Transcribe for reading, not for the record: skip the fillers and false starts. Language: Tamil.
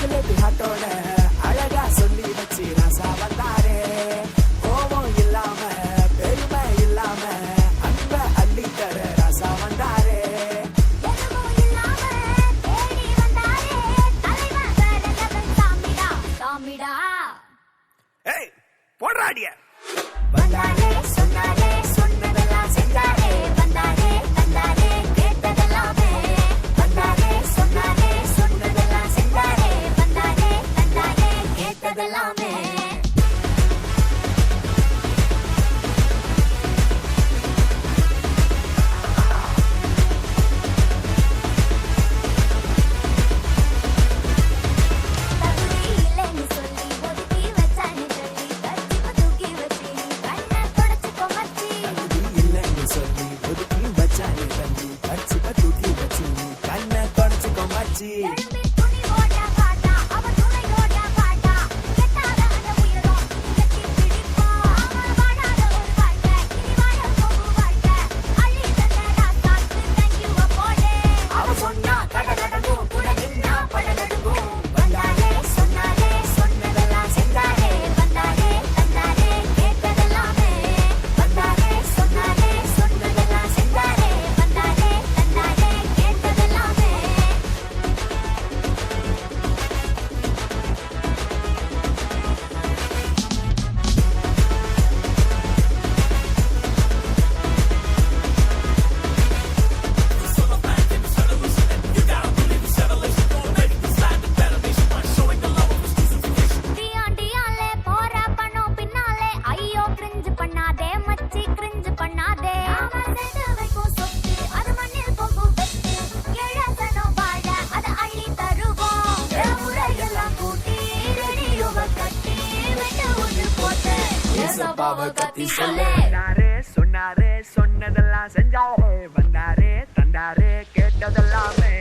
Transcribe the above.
சாக்லேட் ஹாட்டோட அழகா சொல்லி வச்சு ராசா வந்தாரே. கோபம் இல்லாம பெருமை இல்லாம அன்ப அள்ளி தர ராசா வந்தாரே. ஏய் போடுறாடிய வந்தாரே சொன்னாரே சொன்னதெல்லாம் செஞ்சாரே. வந்தாரே தந்தாரே கேட்டதெல்லாமே. வந்தாரே சொன்னாரே சொன்னதெல்லாம் செஞ்சாரே. வந்தாரே தந்தாரே கேட்டதெல்லாமே. வந்தாரே சொன்னாரே சொன்னதெல்லாம் செஞ்சாரே. வந்தாரே தந்தாரே கேட்டதெல்லாமே.